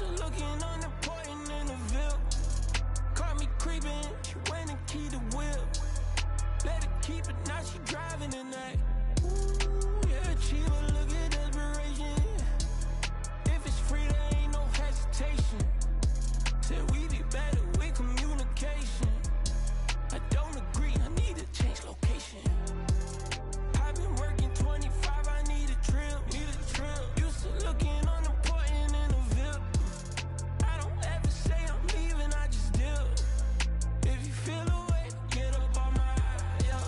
to looking unimportant in the Ville. Caught me creeping, she went and keyed the whip. Let her keep it, now she driving tonight. Ooh, yeah, achiever, look at desperation. If it's free, there ain't no hesitation. Said we be better with communication. I don't agree, I need to change location. I've been working 25, I need a trip. Used to looking unimportant in the Ville. I don't ever say I'm leaving, I just deal. If you feel away, get up on my yeah.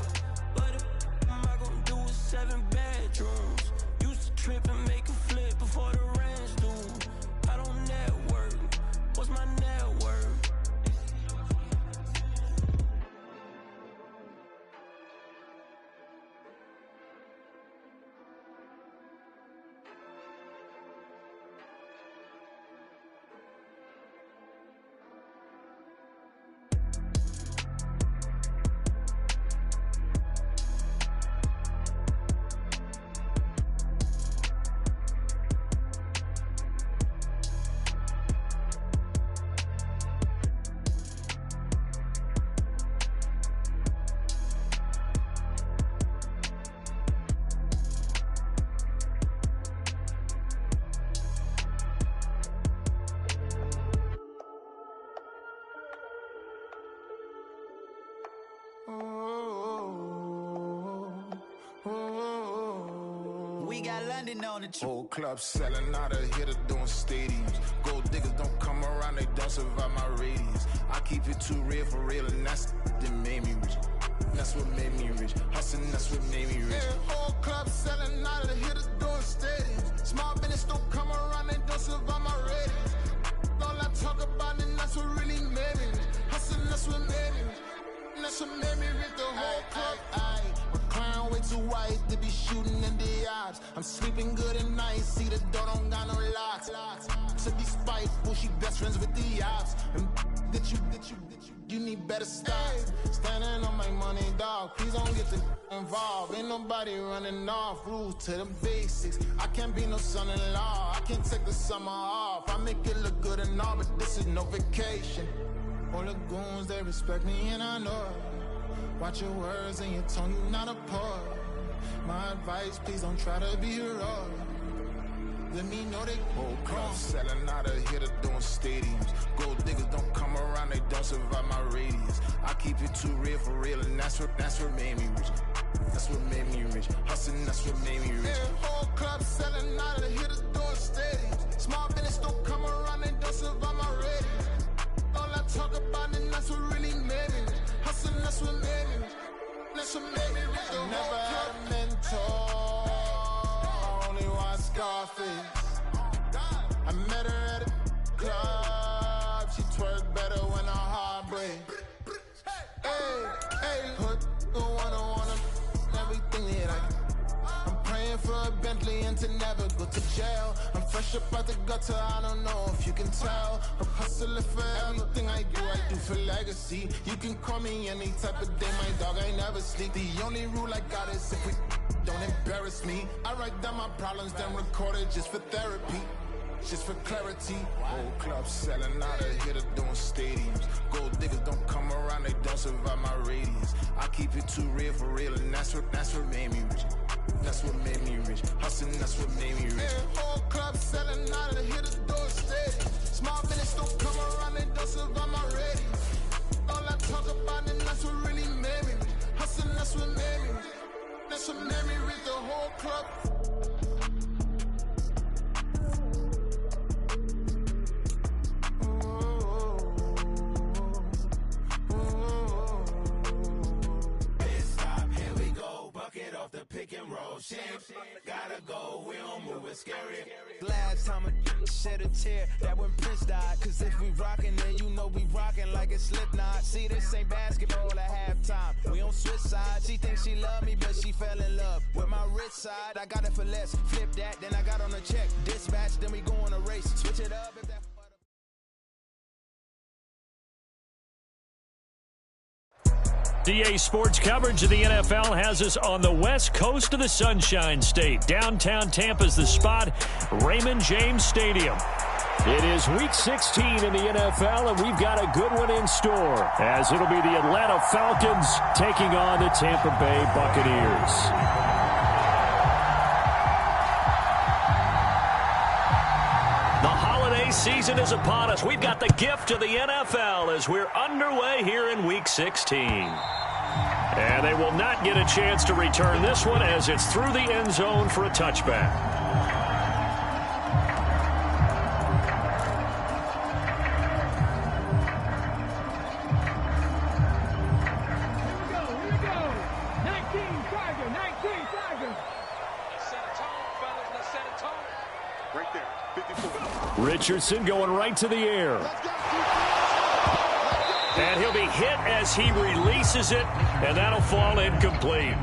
But if am I gonna do with 7 bedrooms? Used to trip and make a flip before the rent's due. I don't network, what's my net worth? We got London on the trip. Whole club selling out of here to doing stadiums. Gold diggers don't come around, they don't survive my radius. I keep it too real for real, and that's that made me rich. That's what made me rich. Hustling, that's what made me rich. Yeah, whole club selling out of here to doing stadiums. Small business don't come around, they don't survive my radius. All I talk about, and that's what really made me rich. Hustling, that's what made me rich. That's what made me rich. The whole club. Clown way too white to be shooting in the eyes. I'm sleeping good at night, see the door don't got no locks. To be spiteful, she best friends with the ops. And you need better stocks. Standing on my money, dog, please don't get involved. Ain't nobody running off, rules to the basics. I can't be no son-in-law, I can't take the summer off. I make it look good and all, but this is no vacation. All the goons, they respect me and I know it. Watch your words and your tone, you not a poet. My advice, please don't try to be heroic. Let me know they whole club selling out of here to doing stadiums. Gold diggers don't come around, they don't survive my radius. I keep it too real for real, and that's what made me rich. That's what made me rich. Hustling, that's what made me rich. Yeah, whole club selling out of here to doing stadiums. Small business don't come around, they don't survive my radius. All I talk about, and that's what really made me rich. Hustling, that's what made me rich. That's what made me rich. I never had a mentor, only one Scarface. I met her at a club, she twerk better when her heart breaks. Hey, put the one on everything that I'm praying for a Bentley and to never go to jail. I'm fresh up out the gutter, I don't know if you can tell. I'm hustling for everything I do for legacy. You can call me any type of day, my dog, I never sleep. The only rule I got is if we don't embarrass me. I write down my problems, then record it just for therapy. Just for clarity. Whole club selling out of here to doing stadiums. Gold diggers don't come around, they don't survive my radius. I keep it too real for real, and that's what made me rich. That's what made me rich. Hustling, that's what made me rich. Yeah, whole club selling out of here to doing stadiums. Small business don't come around, they don't survive my radius. All I talk about, and that's what really made me rich. Hustling, that's what made me rich. That's what made me rich. The whole club. Pick and roll shit, gotta go, we don't move, it's scary. Last time a shed a tear, that when Prince died. Cause if we rockin', then you know we rockin' like it's Slipknot. See, this ain't basketball at halftime, we on switch sides. She thinks she love me, but she fell in love with my rich side. I got it for less, flip that, then I got on a check. Dispatch, then we go on a race, switch it up if that. DA Sports coverage of the NFL has us on the west coast of the Sunshine State. Downtown Tampa's the spot, Raymond James Stadium. It is Week 16 in the NFL, and we've got a good one in store, as it'll be the Atlanta Falcons taking on the Tampa Bay Buccaneers. The holiday season is upon us. We've got the gift of the NFL as we're underway here in Week 16. And they will not get a chance to return this one as it's through the end zone for a touchback. Richardson going right to the air. And he'll be hit as he releases it, and that'll fall incomplete.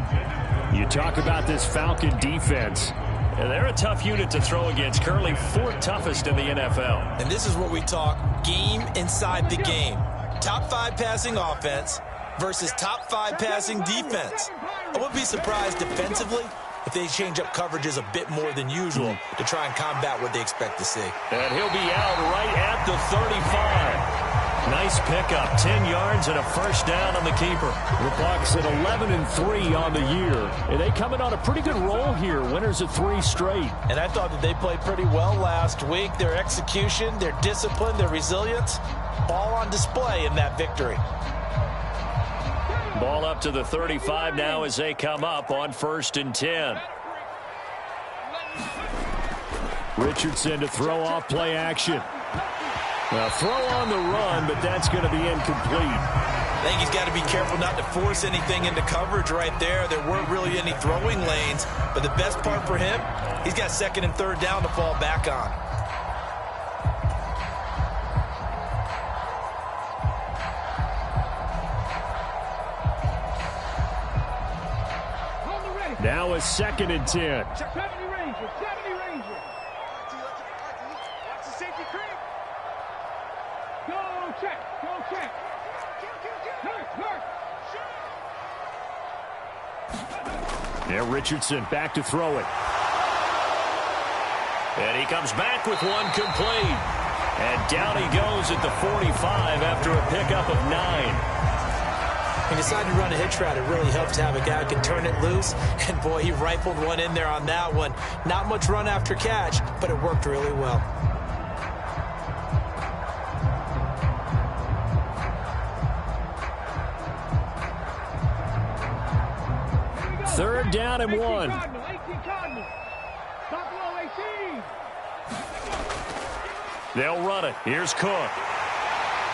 You talk about this Falcon defense. And they're a tough unit to throw against, currently 4th toughest in the NFL. And this is where we talk game inside the game. Top 5 passing offense versus top 5 passing defense. I wouldn't be surprised defensively if they change up coverages a bit more than usual to try and combat what they expect to see. And he'll be out right at the 35. Nice pickup, 10 yards and a first down on the keeper. The Bucs at 11-3 on the year. And they come in on a pretty good roll here, winners of 3 straight. And I thought that they played pretty well last week. Their execution, their discipline, their resilience, all on display in that victory. Ball up to the 35 now as they come up on 1st and 10. Richardson to throw off play action. Now throw on the run, but that's going to be incomplete. I think he's got to be careful not to force anything into coverage right there. There weren't really any throwing lanes, but the best part for him, he's got 2nd and 3rd down to fall back on. Now a 2nd and 10. 70 Ranger, 70 Ranger. Watch the safety creep. Go check, go check. Hurt. Yeah, Richardson back to throw it. And he comes back with one complete. And down he goes at the 45 after a pickup of 9. He decided to run a hitch route. It really helps to have a guy who can turn it loose. And, boy, he rifled one in there on that one. Not much run after catch, but it worked really well. Third down and 1. They'll run it. Here's Cook.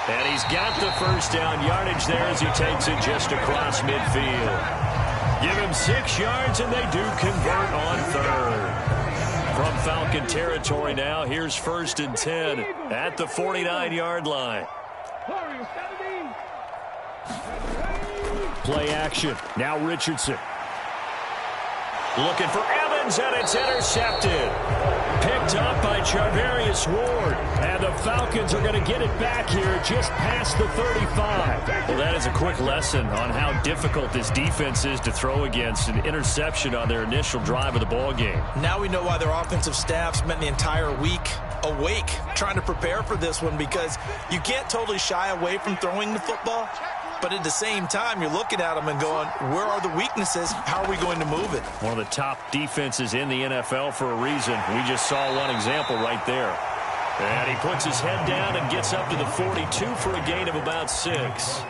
And he's got the first down yardage there as he takes it just across midfield. Give him 6 yards, and they do convert on 3rd. From Falcon territory now, here's 1st and 10 at the 49-yard line. Play action. Now Richardson. Looking for Evans, and it's intercepted. Picked up by Charvarius Ward. And the Falcons are going to get it back here just past the 35. Well, that is a quick lesson on how difficult this defense is to throw against. An interception on their initial drive of the ball game. Now we know why their offensive staff spent the entire week awake trying to prepare for this one, because you can't totally shy away from throwing the football. But at the same time, you're looking at them and going, where are the weaknesses? How are we going to move it? One of the top defenses in the NFL for a reason. We just saw one example right there. And he puts his head down and gets up to the 42 for a gain of about 6.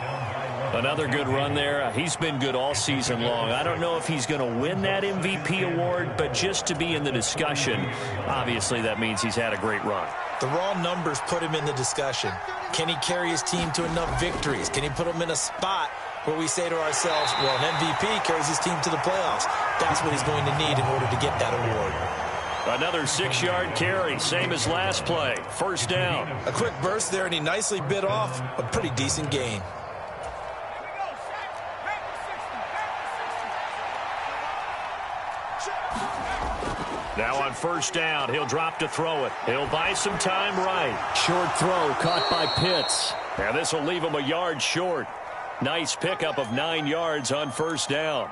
Another good run there. He's been good all season long. I don't know if he's going to win that MVP award, but just to be in the discussion, obviously that means he's had a great run. The raw numbers put him in the discussion. Can he carry his team to enough victories? Can he put them in a spot where we say to ourselves, well, an MVP carries his team to the playoffs. That's what he's going to need in order to get that award. Another 6-yard carry, same as last play. First down. A quick burst there, and he nicely bit off a pretty decent gain. Now on first down, he'll drop to throw it. He'll buy some time right. Short throw caught by Pitts. And this will leave him a yard short. Nice pickup of 9 yards on first down.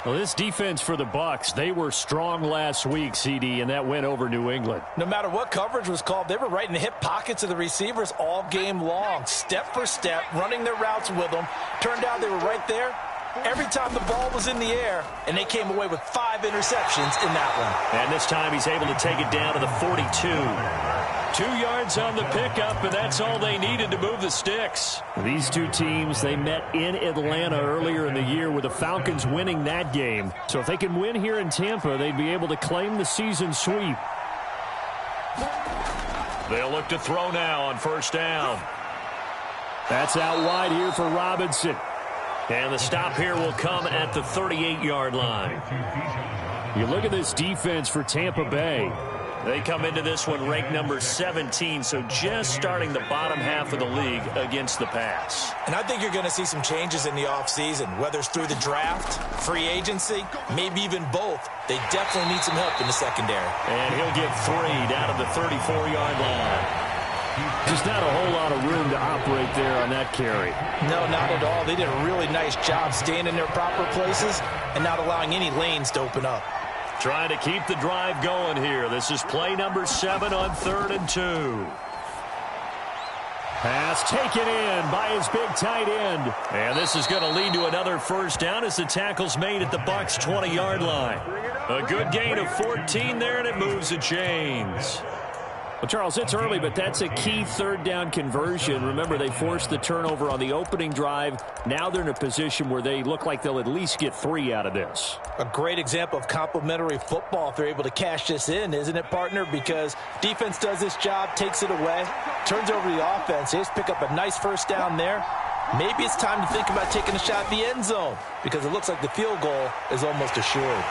Well, this defense for the Bucs, they were strong last week, CD, and that went over New England. No matter what coverage was called, they were right in the hip pockets of the receivers all game long, step for step, running their routes with them. Turned out they were right there every time the ball was in the air, and they came away with 5 interceptions in that one. And this time he's able to take it down to the 42. 2 yards on the pickup, and that's all they needed to move the sticks. These two teams, they met in Atlanta earlier in the year with the Falcons winning that game. So if they can win here in Tampa, they'd be able to claim the season sweep. They'll look to throw now on first down. That's out wide here for Robinson. And the stop here will come at the 38-yard line. You look at this defense for Tampa Bay. They come into this one ranked number 17, so just starting the bottom half of the league against the pass. And I think you're going to see some changes in the offseason, whether it's through the draft, free agency, maybe even both. They definitely need some help in the secondary. And he'll get 3 down to the 34-yard line. Just not a whole lot of room to operate there on that carry. No, not at all. They did a really nice job staying in their proper places and not allowing any lanes to open up. Trying to keep the drive going here. This is play number 7 on 3rd and 2. Pass taken in by his big tight end. And this is going to lead to another first down as the tackle's made at the Bucs' 20-yard line. A good gain of 14 there, and it moves the chains. Well, Charles, it's early, but that's a key 3rd down conversion. Remember, they forced the turnover on the opening drive. Now they're in a position where they look like they'll at least get 3 out of this. A great example of complementary football if they're able to cash this in, isn't it, partner? Because defense does this job, takes it away, turns over the offense. They just pick up a nice first down there. Maybe it's time to think about taking a shot at the end zone because it looks like the field goal is almost assured.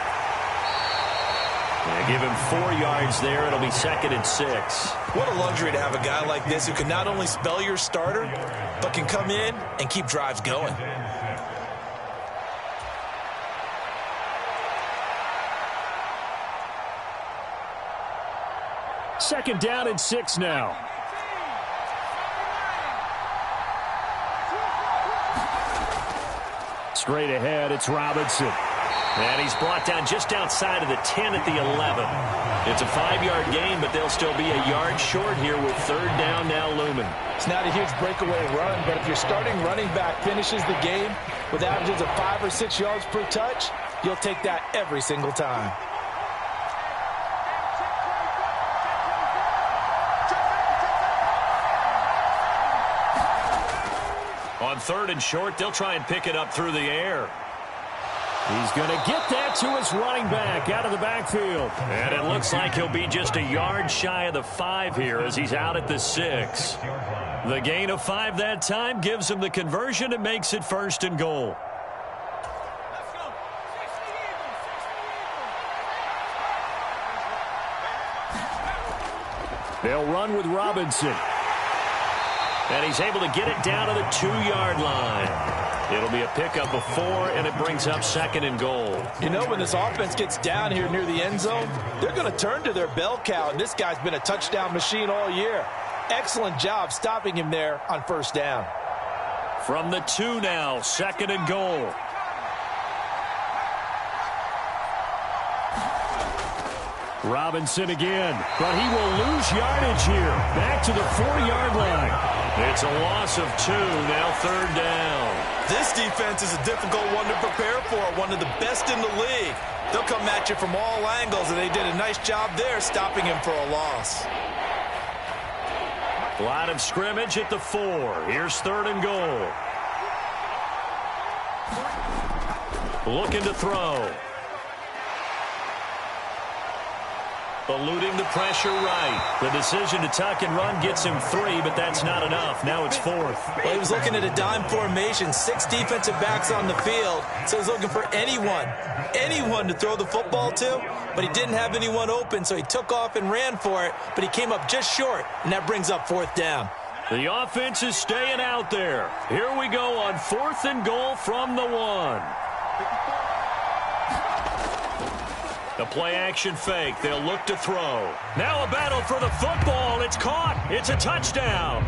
Yeah, give him 4 yards there. It'll be 2nd and 6. What a luxury to have a guy like this who can not only spell your starter, but can come in and keep drives going. Second down and 6 now. Straight ahead, it's Robinson. And he's brought down just outside of the 10 at the 11. It's a 5-yard gain, but they'll still be a yard short here with 3rd down now looming. It's not a huge breakaway run, but if your starting running back finishes the game with averages of 5 or 6 yards per touch, you'll take that every single time. On 3rd and short, they'll try and pick it up through the air. He's going to get that to his running back out of the backfield. And it looks like he'll be just a yard shy of the 5 here as he's out at the 6. The gain of 5 that time gives him the conversion and makes it 1st and goal. They'll run with Robinson. And he's able to get it down to the 2-yard line. It'll be a pickup of 4, and it brings up 2nd and goal. You know, when this offense gets down here near the end zone, they're going to turn to their bell cow, and this guy's been a touchdown machine all year. Excellent job stopping him there on first down. From the 2 now, 2nd and goal. Robinson again, but he will lose yardage here. Back to the 4-yard line. It's a loss of 2, now 3rd down. This defense is a difficult one to prepare for, one of the best in the league. They'll come at you from all angles, and they did a nice job there stopping him for a loss. Line of scrimmage at the 4. Here's 3rd and goal. Looking to throw. Eluding the pressure right. The decision to tuck and run gets him 3, but that's not enough. Now it's 4th. Well, he was looking at a dime formation, 6 defensive backs on the field, so he's looking for anyone to throw the football to, but he didn't have anyone open, so he took off and ran for it, but he came up just short, and that brings up 4th down. The offense is staying out there. Here we go on 4th and goal from the 1. The play-action fake. They'll look to throw. Now a battle for the football. It's caught. It's a touchdown.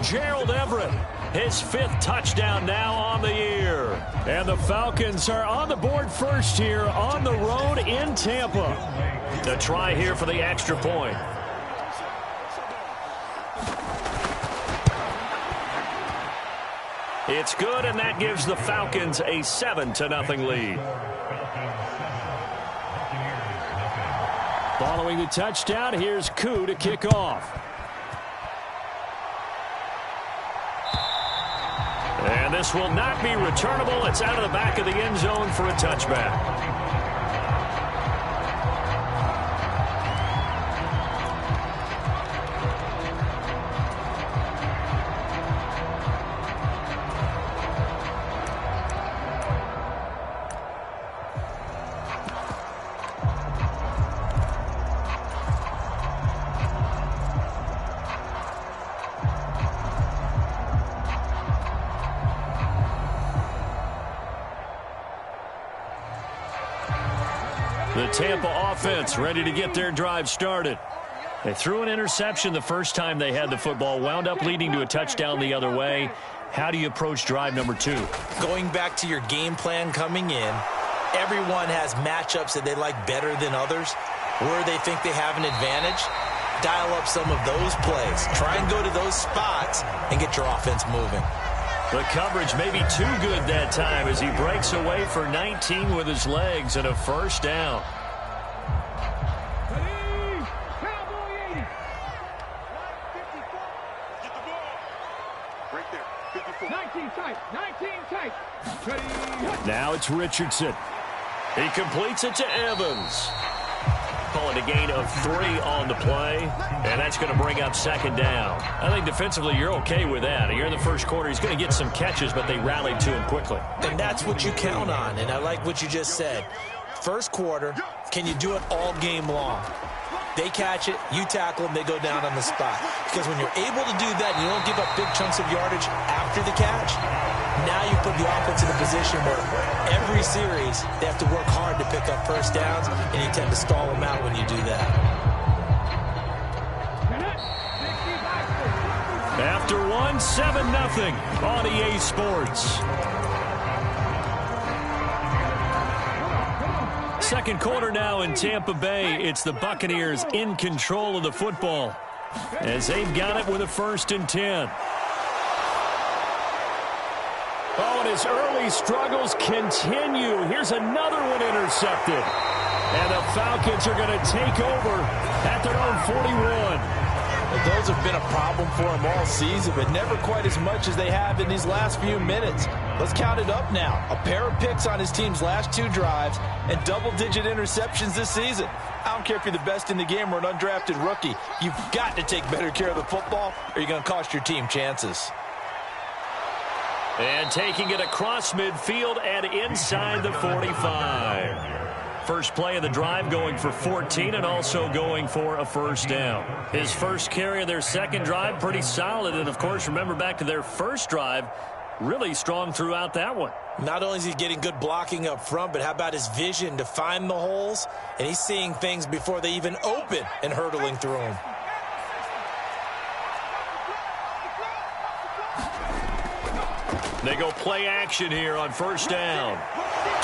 Gerald Everett His 5th touchdown now on the year. And the Falcons are on the board first here on the road in Tampa. The try here for the extra point. It's good, and that gives the Falcons a 7-0 lead. Following the touchdown, here's Koo to kick off. And this will not be returnable. It's out of the back of the end zone for a touchback. The Tampa offense ready to get their drive started. They threw an interception the first time they had the football, wound up leading to a touchdown the other way. How do you approach drive number 2? Going back to your game plan coming in, everyone has matchups that they like better than others. Where they think they have an advantage, dial up some of those plays. Try and go to those spots and get your offense moving. The coverage may be too good that time as he breaks away for 19 with his legs and a first down. Now it's Richardson. He completes it to Evans. Call it a gain of 3 on the play, and that's going to bring up second down. I think defensively you're okay with that. Here in the first quarter, he's going to get some catches, but they rallied to him quickly. And that's what you count on, and I like what you just said. First quarter, can you do it all game long? They catch it, you tackle them, they go down on the spot. Because when you're able to do that and you don't give up big chunks of yardage after the catch, now you put the offense in a position where every series they have to work hard to pick up first downs, and you tend to stall them out when you do that. After 7-0 on EA Sports. Second quarter now in Tampa Bay. It's the Buccaneers in control of the football as they've got it with a 1st and 10. Oh, and his early struggles continue. Here's another one intercepted. And the Falcons are going to take over at their own 41. Well, those have been a problem for him all season, but never quite as much as they have in these last few minutes. Let's count it up now. A pair of picks on his team's last 2 drives and double-digit interceptions this season. I don't care if you're the best in the game or an undrafted rookie. You've got to take better care of the football or you're going to cost your team chances. And taking it across midfield and inside the 45. First play of the drive going for 14 and also going for a first down. His first carry of their second drive, pretty solid. And, of course, remember back to their first drive, really strong throughout that one. Not only is he getting good blocking up front, but how about his vision to find the holes? And he's seeing things before they even open and hurdling through them. They go play action here on first down.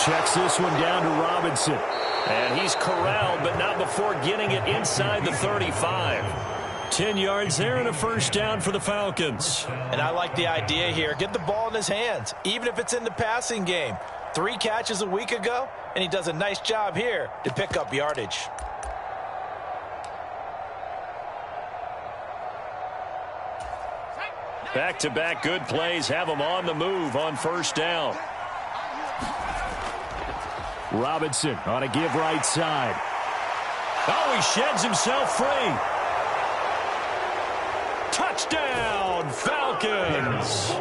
Checks this one down to Robinson. And he's corralled, but not before getting it inside the 35. 10 yards there and a first down for the Falcons. And I like the idea here. Get the ball in his hands, even if it's in the passing game. 3 catches a week ago, and he does a nice job here to pick up yardage. Back-to-back good plays have him on the move on first down. Robinson on a give right side. Oh, he sheds himself free. Touchdown, Falcons.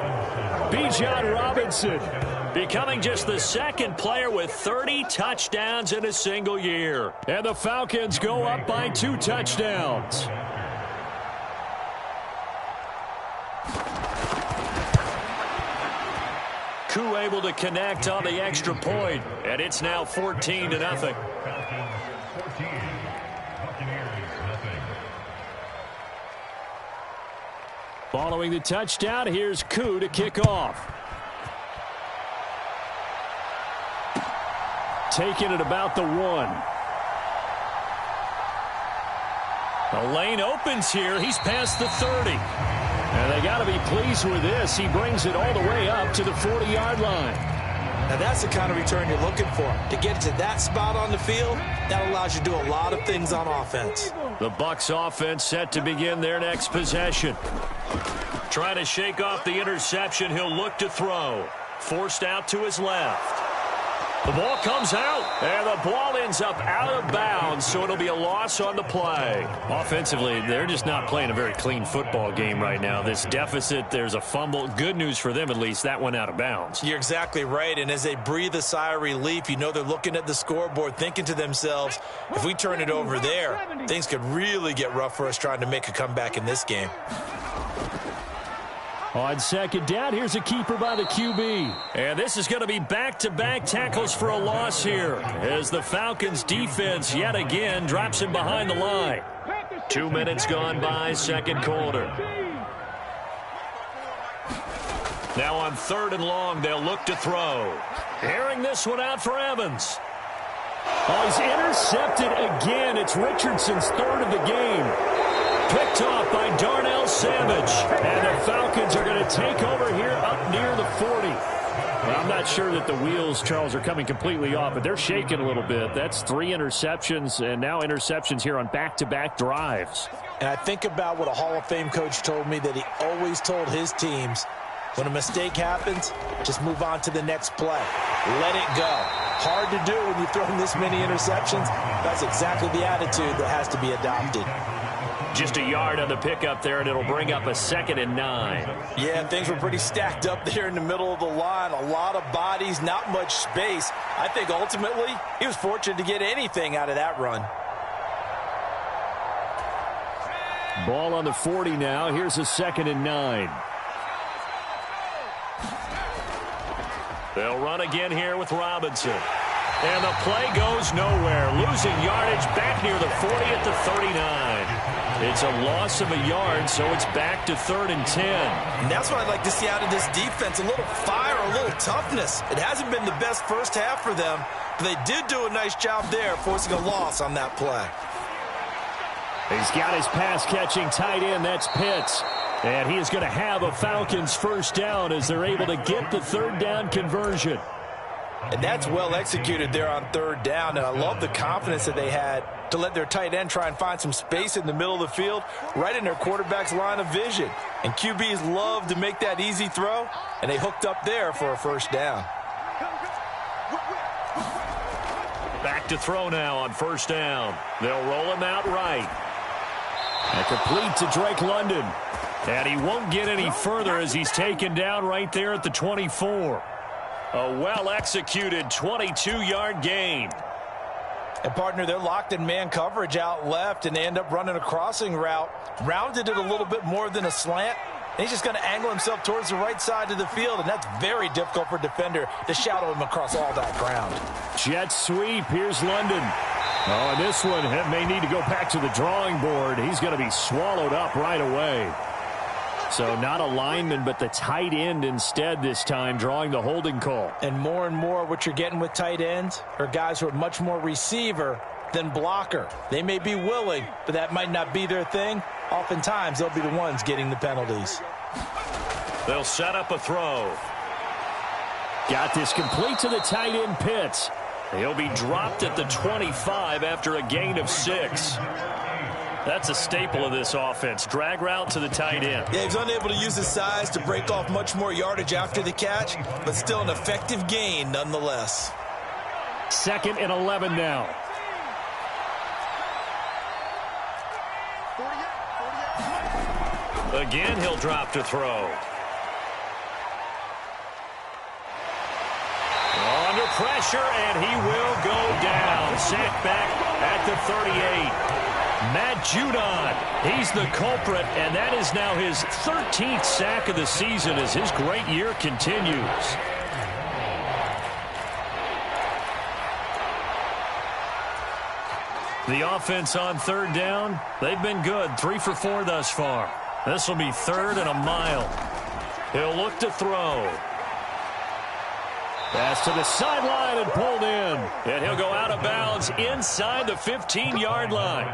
Bijan Robinson becoming just the second player with 30 touchdowns in a single year. And the Falcons go up by 2 touchdowns. Koo able to connect on the extra point, and it's now 14-0. Following the touchdown, here's Koo to kick off. Taking it about the 1. The lane opens here. He's past the 30. And they got to be pleased with this. He brings it all the way up to the 40-yard line. Now that's the kind of return you're looking for. To get to that spot on the field, that allows you to do a lot of things on offense. The Bucs offense set to begin their next possession. Trying to shake off the interception, he'll look to throw. Forced out to his left. The ball comes out, and the ball ends up out of bounds, so it'll be a loss on the play. Offensively, they're just not playing a very clean football game right now. This deficit, there's a fumble. Good news for them, at least. That went out of bounds. You're exactly right, and as they breathe a sigh of relief, you know they're looking at the scoreboard, thinking to themselves, if we turn it over there, things could really get rough for us trying to make a comeback in this game. On second down, here's a keeper by the QB. And this is going to be back-to-back tackles for a loss here as the Falcons defense yet again drops him behind the line. 2 minutes gone by, second quarter. Now on 3rd and long, they'll look to throw. Airing this one out for Evans. Oh, he's intercepted again. It's Richardson's 3rd of the game. Picked off by Darnell Savage. And the Falcons are going to take over here up near the 40. Well, I'm not sure that the wheels, Charles, are coming completely off, but they're shaking a little bit. That's 3 interceptions, and now interceptions here on back-to-back drives. And I think about what a Hall of Fame coach told me, that he always told his teams, when a mistake happens, just move on to the next play. Let it go. Hard to do when you've thrown this many interceptions. That's exactly the attitude that has to be adopted. Just a yard on the pickup there, and it'll bring up a 2nd and 9. Yeah, things were pretty stacked up there in the middle of the line. A lot of bodies, not much space. I think ultimately he was fortunate to get anything out of that run. Ball on the 40 now. Here's a 2nd and 9. They'll run again here with Robinson. And the play goes nowhere. Losing yardage back near the 40 at the 39. It's a loss of a yard, so it's back to 3rd and 10. And that's what I'd like to see out of this defense. A little fire, a little toughness. It hasn't been the best first half for them, but they did do a nice job there, forcing a loss on that play. He's got his pass-catching tight end. That's Pitts. And he is going to have a Falcons first down as they're able to get the 3rd down conversion. And that's well executed there on 3rd down. And I love the confidence that they had to let their tight end try and find some space in the middle of the field, right in their quarterback's line of vision. And QBs love to make that easy throw, and they hooked up there for a first down. Back to throw now on 1st down. They'll roll him out right. And complete to Drake London. And he won't get any further as he's taken down right there at the 24. A well-executed 22-yard gain. And, partner, they're locked in man coverage out left, and they end up running a crossing route. Rounded it a little bit more than a slant. And he's just going to angle himself towards the right side of the field, and that's very difficult for a defender to shadow him across all that ground. Jet sweep. Here's London. Oh, and this one may need to go back to the drawing board. He's going to be swallowed up right away. So not a lineman, but the tight end instead this time, drawing the holding call. And more what you're getting with tight ends are guys who are much more receiver than blocker. They may be willing, but that might not be their thing. Oftentimes, they'll be the ones getting the penalties. They'll set up a throw. Got this complete to the tight end, Pitts. He'll be dropped at the 25 after a gain of 6. That's a staple of this offense. Drag route to the tight end. Yeah, he's unable to use his size to break off much more yardage after the catch, but still an effective gain nonetheless. 2nd and 11 now. Again, he'll drop to throw. Under pressure, and he will go down. Sacked back at the 38. Matt Judon, he's the culprit, and that is now his 13th sack of the season as his great year continues. The offense on 3rd down, they've been good, 3 for 4 thus far. This will be 3rd and a mile. He'll look to throw. Pass to the sideline and pulled in. And he'll go out of bounds inside the 15-yard line.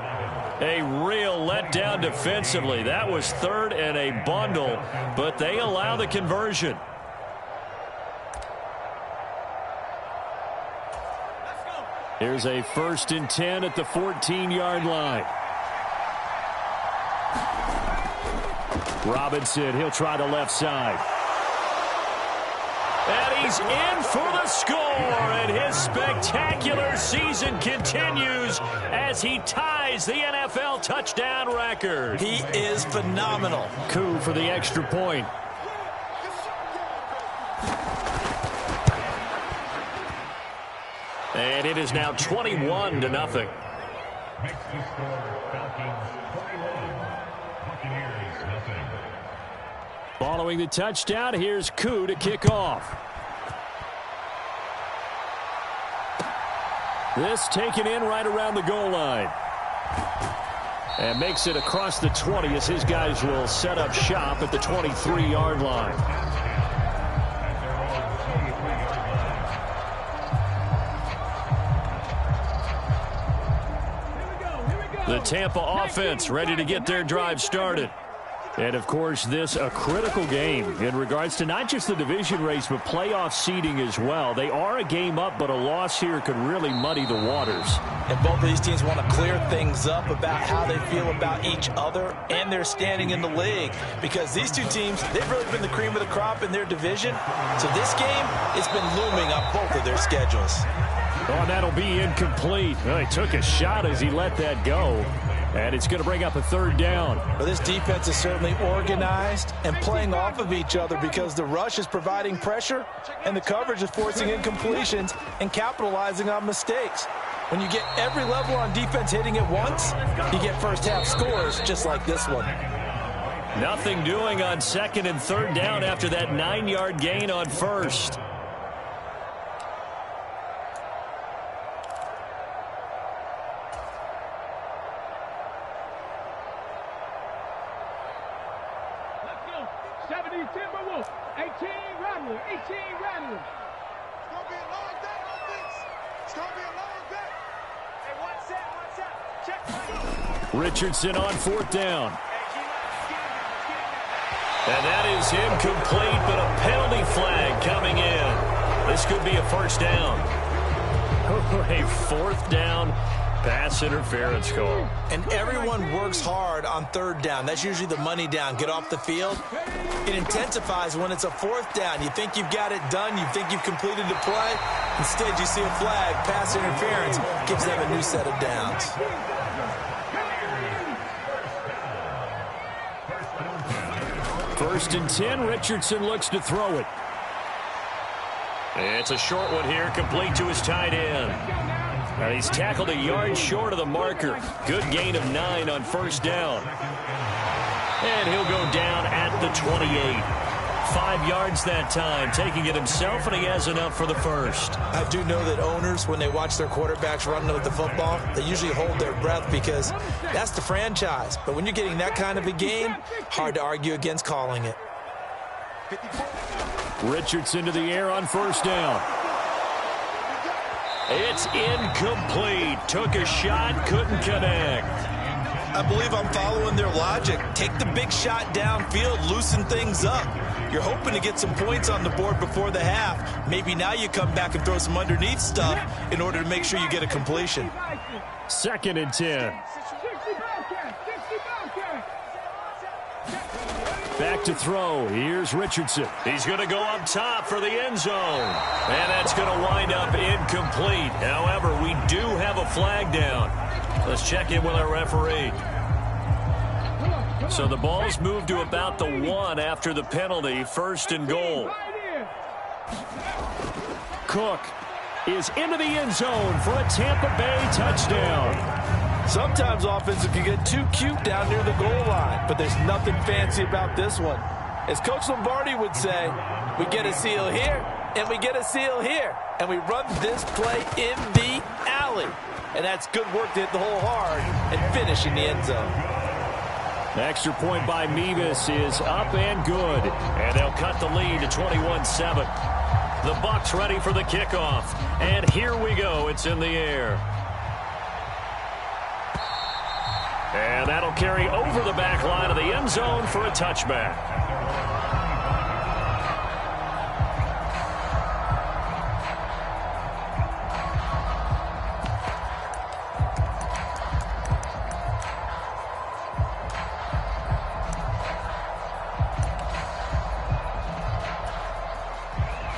A real letdown defensively. That was 3rd and a bundle, but they allow the conversion. Here's a 1st and 10 at the 14-yard line. Robinson, he'll try the left side. And he's in for the score, and his spectacular season continues as he ties the NFL touchdown record. He is phenomenal. Coup for the extra point. And it is now 21-0. Following the touchdown, here's Coup to kick off. This taken in right around the goal line. And makes it across the 20 as his guys will set up shop at the 23-yard line. The Tampa offense ready to get their drive started. And, of course, this a critical game in regards to not just the division race, but playoff seeding as well. They are a game up, but a loss here could really muddy the waters. And both of these teams want to clear things up about how they feel about each other and their standing in the league. Because these two teams, they've really been the cream of the crop in their division. So this game, it's been looming on both of their schedules. Oh, that'll be incomplete. Well, he took a shot as he let that go. And it's going to bring up a 3rd down. Well, this defense is certainly organized and playing off of each other because the rush is providing pressure and the coverage is forcing incompletions and capitalizing on mistakes. When you get every level on defense hitting at once, you get first-half scores just like this one. Nothing doing on 2nd and 3rd down after that 9-yard gain on 1st. Richardson on 4th down. And that is incomplete, but a penalty flag coming in. This could be a 1st down. A 4th down pass interference call. And everyone works hard on 3rd down. That's usually the money down. Get off the field. It intensifies when it's a 4th down. You think you've got it done. You think you've completed the play. Instead, you see a flag. Pass interference gives them a new set of downs. 1st and 10, Richardson looks to throw it. It's a short one here, complete to his tight end. And he's tackled a yard short of the marker. Good gain of 9 on 1st down. And he'll go down at the 28. 5 yards that time, taking it himself, and he has enough for the 1st. I do know that owners, when they watch their quarterbacks running with the football, they usually hold their breath because that's the franchise. But when you're getting that kind of a game, hard to argue against calling it. Richardson to the air on 1st down. It's incomplete. Took a shot, couldn't connect. I believe I'm following their logic. Take the big shot downfield, loosen things up. You're hoping to get some points on the board before the half. Maybe now you come back and throw some underneath stuff in order to make sure you get a completion. 2nd and 10. Back to throw. Here's Richardson. He's going to go up top for the end zone. And that's going to wind up incomplete. However, we do have a flag down. Let's check in with our referee. So the ball's moved to about the 1 after the penalty. 1st and goal. Cook is into the end zone for a Tampa Bay touchdown. Sometimes offensive can get too cute down near the goal line, but there's nothing fancy about this one. As Coach Lombardi would say, we get a seal here, and we get a seal here, and we run this play in the alley. And that's good work to hit the hole hard and finish in the end zone. Extra point by Mevis is up and good. And they'll cut the lead to 21-7. The Bucs ready for the kickoff. And here we go. It's in the air. And that'll carry over the back line of the end zone for a touchback.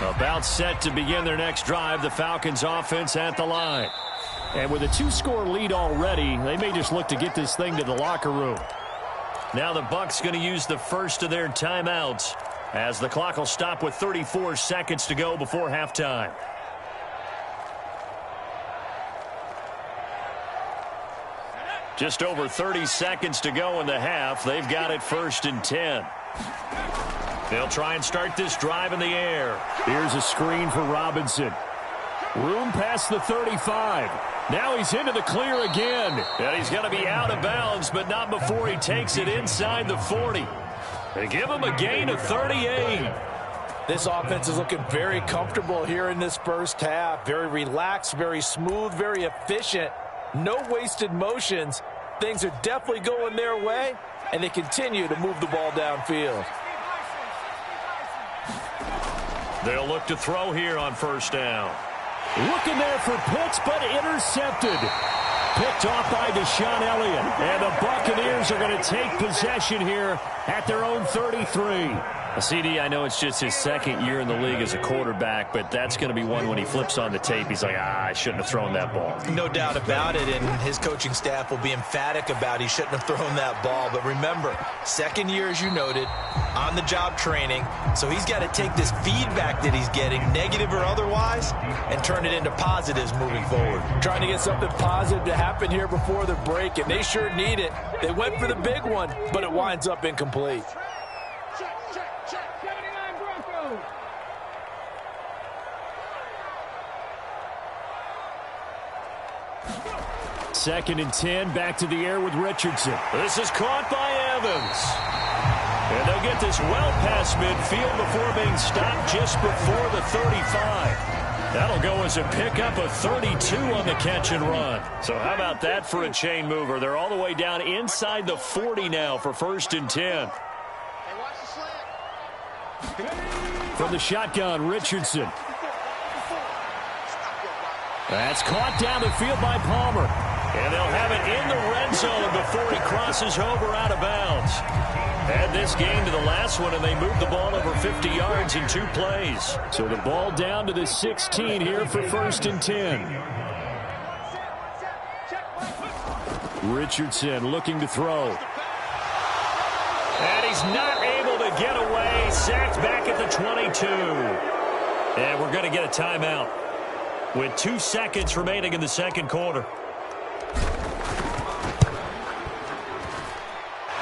About set to begin their next drive, the Falcons offense at the line. And with a 2-score lead already, they may just look to get this thing to the locker room. Now the Bucs going to use the first of their timeouts as the clock will stop with 34 seconds to go before halftime. Just over 30 seconds to go in the half. They've got it 1st and 10. They'll try and start this drive in the air. Here's a screen for Robinson. Room past the 35. Now he's into the clear again. And he's going to be out of bounds, but not before he takes it inside the 40. They give him a gain of 38. This offense is looking very comfortable here in this first half. Very relaxed, very smooth, very efficient. No wasted motions. Things are definitely going their way, and they continue to move the ball downfield. They'll look to throw here on 1st down. Looking there for Pitts, but intercepted. Picked off by Deshaun Elliott. And the Buccaneers are going to take possession here at their own 33. CD, I know it's just his 2nd year in the league as a quarterback, but that's going to be one when he flips on the tape. He's like, I shouldn't have thrown that ball. No doubt about it, and his coaching staff will be emphatic about he shouldn't have thrown that ball. But remember, 2nd year, as you noted, on-the-job training, so he's got to take this feedback that he's getting, negative or otherwise, and turn it into positives moving forward. Trying to get something positive to happen here before the break, and they sure need it. They went for the big one, but it winds up incomplete. 2nd and 10, back to the air with Richardson. This is caught by Evans. And they'll get this well past midfield before being stopped just before the 35. That'll go as a pickup of 32 on the catch and run. So how about that for a chain mover? They're all the way down inside the 40 now for 1st and 10. From the shotgun, Richardson. That's caught down the field by Palmer. And they'll have it in the red zone before he crosses over out of bounds. Add this game to the last one, and they moved the ball over 50 yards in 2 plays. So the ball down to the 16 here for 1st and 10. Richardson looking to throw. And he's not able to get away. Sacked back at the 22. And we're going to get a timeout with 2 seconds remaining in the 2nd quarter.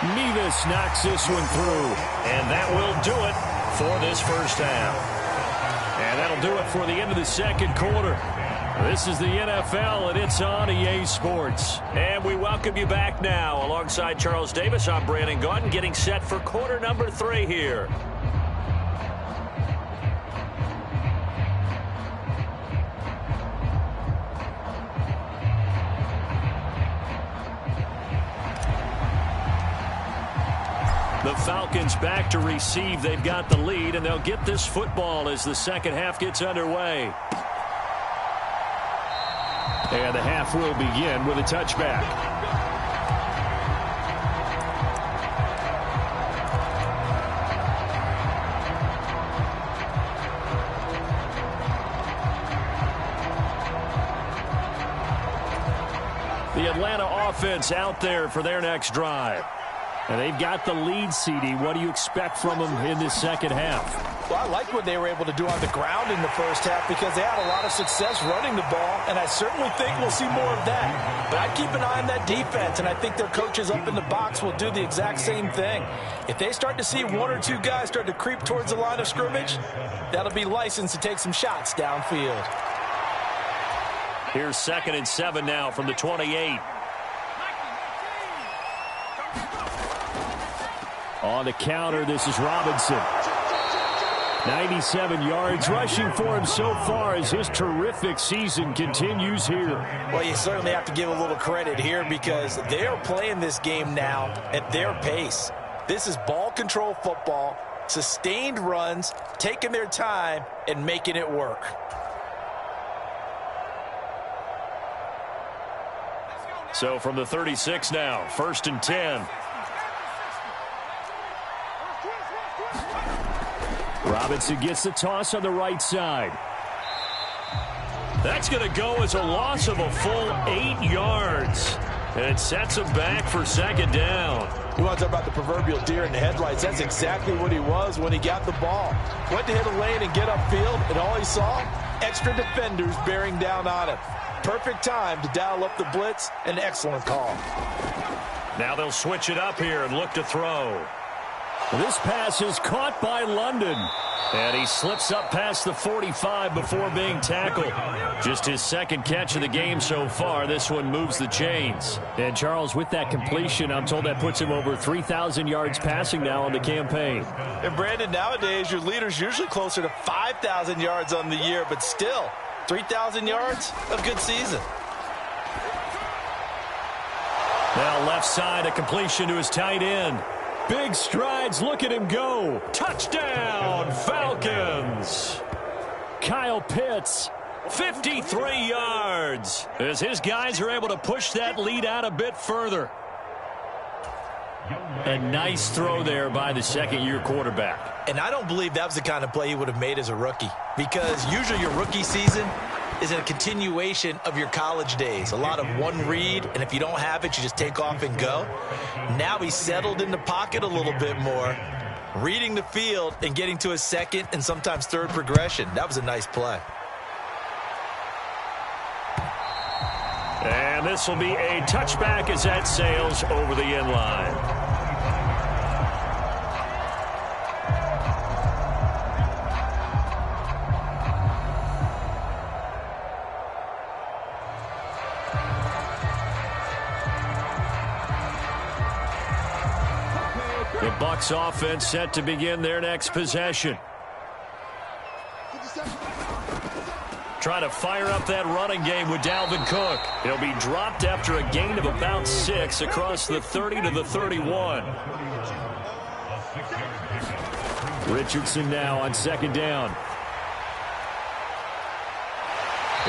Mevis knocks this one through, and that will do it for this first half. And that'll do it for the end of the 2nd quarter. This is the NFL, and it's on EA Sports. And we welcome you back now. Alongside Charles Davis, I'm Brandon Gaudin, getting set for quarter number 3 here. The Falcons back to receive. They've got the lead, and they'll get this football as the 2nd half gets underway. And the half will begin with a touchback. The Atlanta offense out there for their next drive. And they've got the lead, CD. What do you expect from them in this 2nd half? Well, I like what they were able to do on the ground in the first half because they had a lot of success running the ball, and I certainly think we'll see more of that. But I'd keep an eye on that defense, and I think their coaches up in the box will do the exact same thing. If they start to see 1 or 2 guys start to creep towards the line of scrimmage, that'll be licensed to take some shots downfield. Here's 2nd and 7 now from the 28. On the counter, this is Robinson. 97 yards rushing for him so far as his terrific season continues here. Well, you certainly have to give a little credit here because they're playing this game now at their pace. This is ball control football, sustained runs, taking their time, and making it work. So from the 36 now, 1st and 10. Robinson gets the toss on the right side. That's going to go as a loss of a full 8 yards. And it sets him back for 2nd down. You want to talk about the proverbial deer in the headlights. That's exactly what he was when he got the ball. Went to hit a lane and get upfield, and all he saw, extra defenders bearing down on him. Perfect time to dial up the blitz. An excellent call. Now they'll switch it up here and look to throw. This pass is caught by London. And he slips up past the 45 before being tackled. Just his 2nd catch of the game so far. This one moves the chains. And Charles, with that completion, I'm told that puts him over 3,000 yards passing now on the campaign. And Brandon, nowadays your leader's usually closer to 5,000 yards on the year, but still, 3,000 yards, a good season. Now left side, a completion to his tight end. Big strides, look at him go. Touchdown, Falcons. Kyle Pitts, 53 yards, as his guys are able to push that lead out a bit further. A nice throw there by the 2nd-year quarterback. And I don't believe that was the kind of play he would have made as a rookie, because usually your rookie season is a continuation of your college days. A lot of one read, and if you don't have it, you just take off and go. Now he's settled in the pocket a little bit more, reading the field and getting to his 2nd and sometimes 3rd progression. That was a nice play. And this will be a touchback as that sails over the end line. The Bucs offense set to begin their next possession. Trying to fire up that running game with Dalvin Cook. He'll be dropped after a gain of about 6 across the 30 to the 31. Richardson now on 2nd down.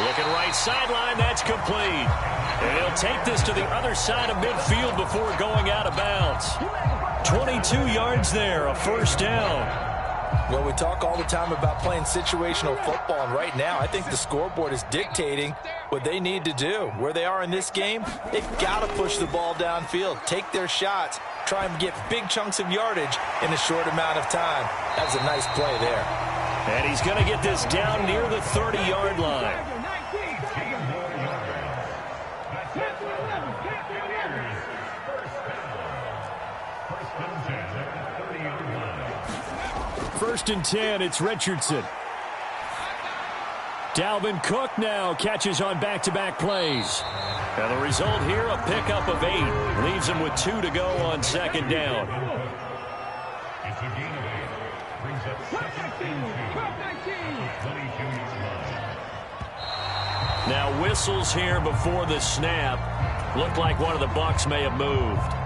Looking right sideline, that's complete. And he'll take this to the other side of midfield before going out of bounds. 22 yards there, a 1st down. Well, we talk all the time about playing situational football, and right now I think the scoreboard is dictating what they need to do. Where they are in this game, they've got to push the ball downfield, take their shots, try and get big chunks of yardage in a short amount of time. That's a nice play there. And he's going to get this down near the 30-yard line. First and 10, it's Richardson. Dalvin Cook now catches on back-to-back plays. And the result here, a pickup of 8. Leaves him with 2 to go on 2nd down. Now whistles here before the snap. Looked like one of the Bucs may have moved.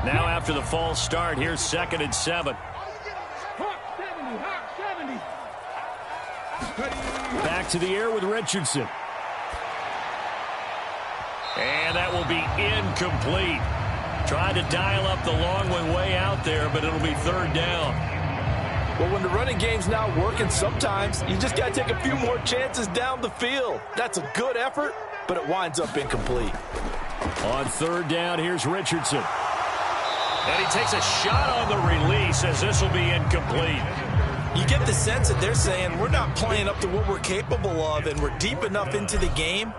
Now after the false start, here's 2nd and 7. Back to the air with Richardson. And that will be incomplete. Trying to dial up the long one way out there, but it'll be 3rd down. Well, when the running game's not working, sometimes you just got to take a few more chances down the field. That's a good effort, but it winds up incomplete. On 3rd down, here's Richardson. And he takes a shot on the release as this will be incomplete. You get the sense that they're saying we're not playing up to what we're capable of, and we're deep enough into the game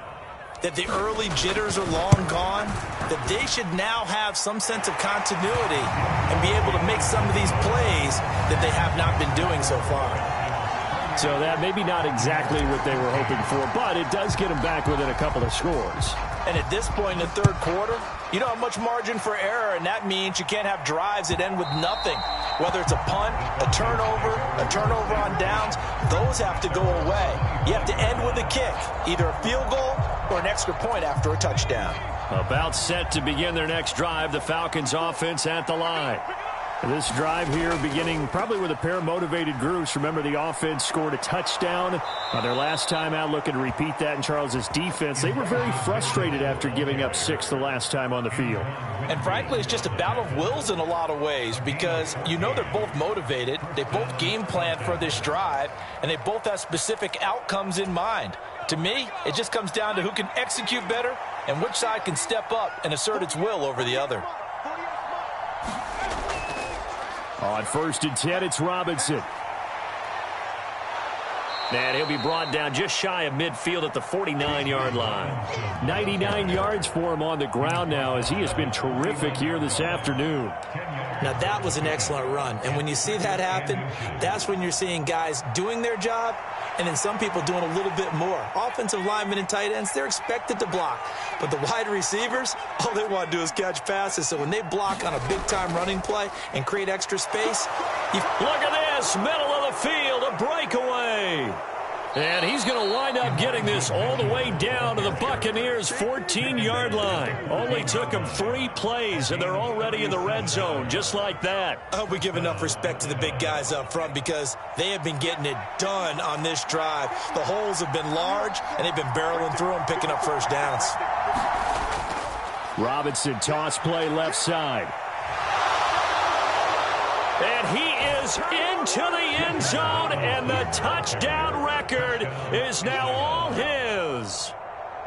that the early jitters are long gone, that they should now have some sense of continuity and be able to make some of these plays that they have not been doing so far. So that maybe not exactly what they were hoping for, but it does get them back within a couple of scores. And at this point in the third quarter, you don't have much margin for error, and that means you can't have drives that end with nothing. Whether it's a punt, a turnover on downs, those have to go away. You have to end with a kick, either a field goal or an extra point after a touchdown. About set to begin their next drive, the Falcons offense at the line. This drive here beginning probably with a pair of motivated groups. Remember, the offense scored a touchdown their last time out. Looking to repeat that in Charles's defense. They were very frustrated after giving up 6 the last time on the field. And frankly, it's just a battle of wills in a lot of ways because you know they're both motivated. They both game planned for this drive, and they both have specific outcomes in mind. To me, it just comes down to who can execute better and which side can step up and assert its will over the other. On 1st and 10, it's Robinson. And he'll be brought down just shy of midfield at the 49-yard line. 99 yards for him on the ground now as he has been terrific here this afternoon. Now, that was an excellent run. And when you see that happen, that's when you're seeing guys doing their job and then some people doing a little bit more. Offensive linemen and tight ends, they're expected to block. But the wide receivers, all they want to do is catch passes. So when they block on a big-time running play and create extra space, look at this, middle of the field, a breakaway. And he's going to wind up getting this all the way down to the Buccaneers' 14-yard line. Only took them 3 plays, and they're already in the red zone, just like that. I hope we give enough respect to the big guys up front because they have been getting it done on this drive. The holes have been large, and they've been barreling through them, picking up first downs. Robinson toss play left side. And he is into the end zone, and the touchdown record is now all his.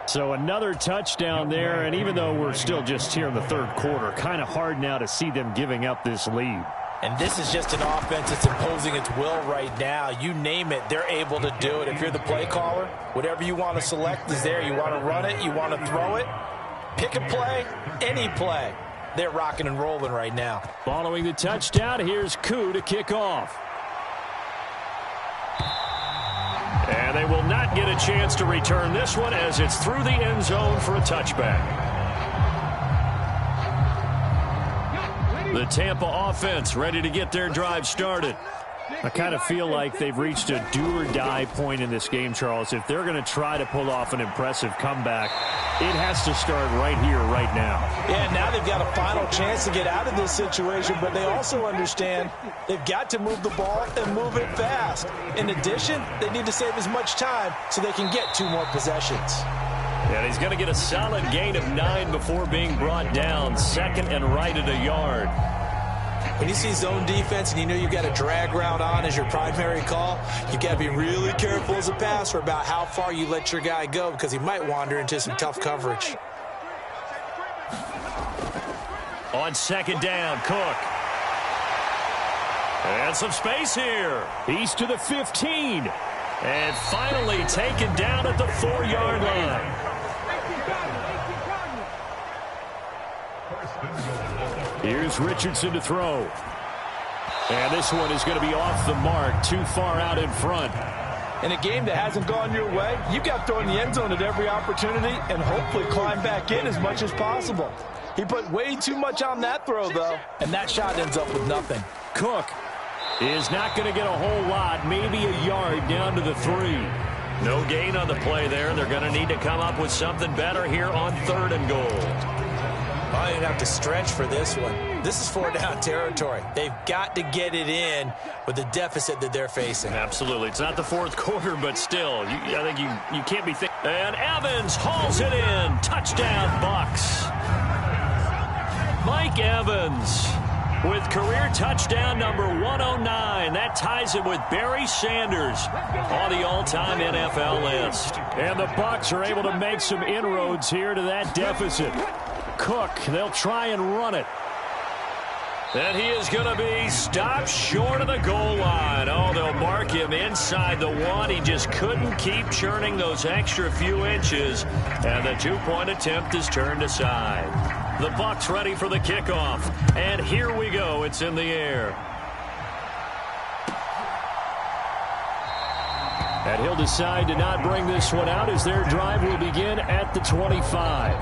So another touchdown there, and even though we're still just here in the third quarter, kind of hard now to see them giving up this lead. And this is just an offense that's imposing its will right now. You name it, they're able to do it. If you're the play caller, whatever you want to select is there. You want to run it, you want to throw it, pick a play, any play. They're rocking and rolling right now. Following the touchdown, here's Koo to kick off. And they will not get a chance to return this one as it's through the end zone for a touchback. The Tampa offense ready to get their drive started. I kind of feel like they've reached a do-or-die point in this game, Charles. If they're going to try to pull off an impressive comeback, it has to start right here, right now. Yeah, now they've got a final chance to get out of this situation, but they also understand they've got to move the ball and move it fast. In addition, they need to save as much time so they can get 2 more possessions. And he's going to get a solid gain of 9 before being brought down. 2nd and right at a yard. When you see zone defense and you know you've got a drag route on as your primary call, you've got to be really careful as a passer about how far you let your guy go because he might wander into some tough coverage. On 2nd down, Cook. And some space here. He's to the 15. And finally taken down at the 4-yard line. Here's Richardson to throw. And this one is going to be off the mark, too far out in front. In a game that hasn't gone your way, you've got to throw in the end zone at every opportunity and hopefully climb back in as much as possible. He put way too much on that throw, though, and that shot ends up with nothing. Cook is not going to get a whole lot, maybe a yard down to the 3. No gain on the play there. They're going to need to come up with something better here on 3rd and goal. Oh, you'd have to stretch for this one. This is 4-down territory. They've got to get it in with the deficit that they're facing. Absolutely. It's not the 4th quarter, but still, I think you can't be thinking. And Evans hauls it in. Touchdown, Bucs. Mike Evans with career touchdown number 109. That ties him with Barry Sanders on the all-time NFL list. And the Bucs are able to make some inroads here to that deficit. Cook, they'll try and run it. And he is going to be stopped short of the goal line. Oh, they'll mark him inside the 1. He just couldn't keep churning those extra few inches. And the 2-point attempt is turned aside. The Bucs ready for the kickoff. And here we go. It's in the air. And he'll decide to not bring this one out as their drive will begin at the 25.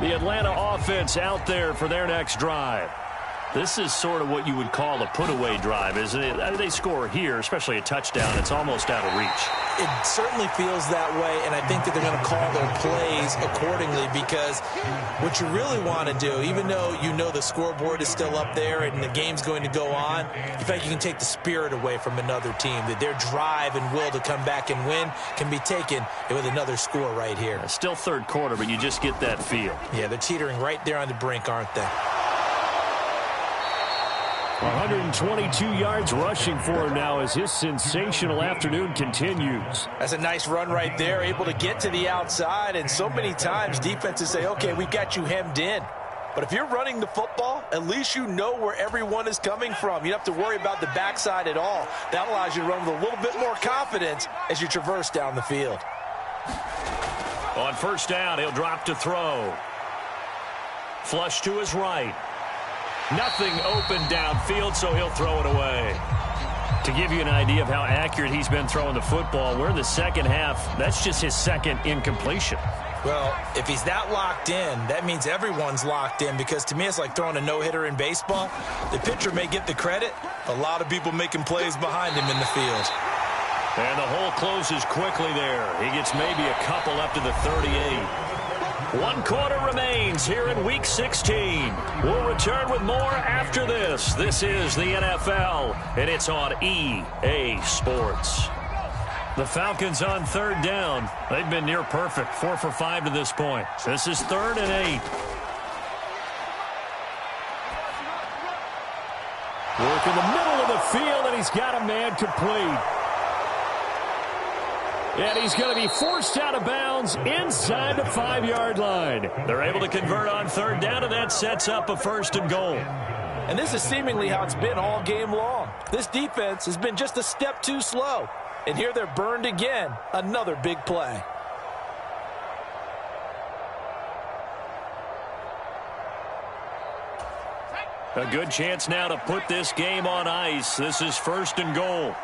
The Atlanta offense out there for their next drive. This is sort of what you would call a put-away drive, isn't it? They score here, especially a touchdown. It's almost out of reach. It certainly feels that way, and I think that they're going to call their plays accordingly because what you really want to do, even though you know the scoreboard is still up there and the game's going to go on, in fact, you can take the spirit away from another team, that their drive and will to come back and win can be taken with another score right here. Still third quarter, but you just get that feel. Yeah, they're teetering right there on the brink, aren't they? 122 yards rushing for him now as his sensational afternoon continues. That's a nice run right there, able to get to the outside, and so many times defenses say, okay, we've got you hemmed in. But if you're running the football, at least you know where everyone is coming from. You don't have to worry about the backside at all. That allows you to run with a little bit more confidence as you traverse down the field. On first down, he'll drop to throw. Flush to his right. Nothing open downfield, so he'll throw it away. To give you an idea of how accurate he's been throwing the football, we're in the second half. That's just his second incompletion. Well, if he's that locked in, that means everyone's locked in, because to me it's like throwing a no-hitter in baseball. The pitcher may get the credit, a lot of people making plays behind him in the field. And the hole closes quickly there. He gets maybe a couple up to the 38. 1 quarter remains here in Week 16. We'll return with more after this. This is the NFL, and it's on EA Sports. The Falcons on third down. They've been near perfect, 4 for 5 to this point. This is 3rd and 8. Work in the middle of the field, and he's got a man complete. And he's going to be forced out of bounds inside the 5-yard line. They're able to convert on third down, and that sets up a 1st and goal. And this is seemingly how it's been all game long. This defense has been just a step too slow. And here they're burned again. Another big play. A good chance now to put this game on ice. This is 1st and goal.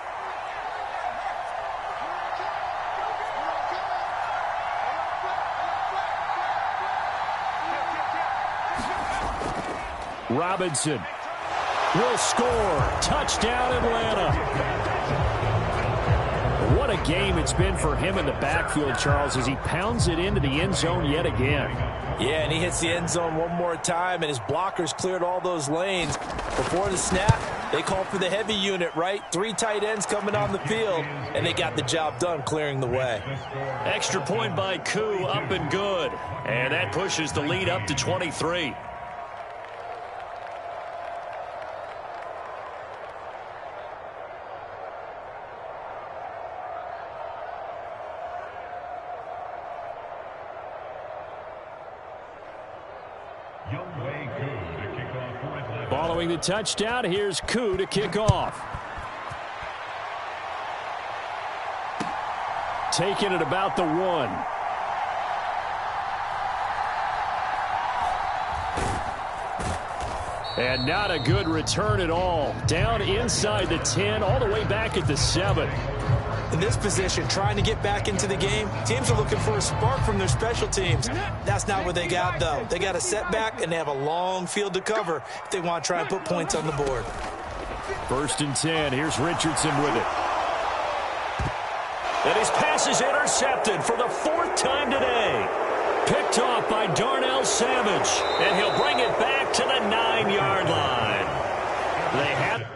Robinson will score. Touchdown, Atlanta. What a game it's been for him in the backfield, Charles, as he pounds it into the end zone yet again. Yeah, and he hits the end zone one more time, and his blockers cleared all those lanes. Before the snap, they called for the heavy unit, right? 3 tight ends coming on the field, and they got the job done clearing the way. Extra point by Koo, up and good. And that pushes the lead up to 23. Following the touchdown, here's Koo to kick off. Taking it about the 1. And not a good return at all. Down inside the 10, all the way back at the 7. In this position, trying to get back into the game, teams are looking for a spark from their special teams. That's not what they got, though. They got a setback, and they have a long field to cover if they want to try and put points on the board. 1st and 10. Here's Richardson with it. And his pass is intercepted for the 4th time today. Picked off by Darnell Savage. And he'll bring it back to the 9-yard line. They had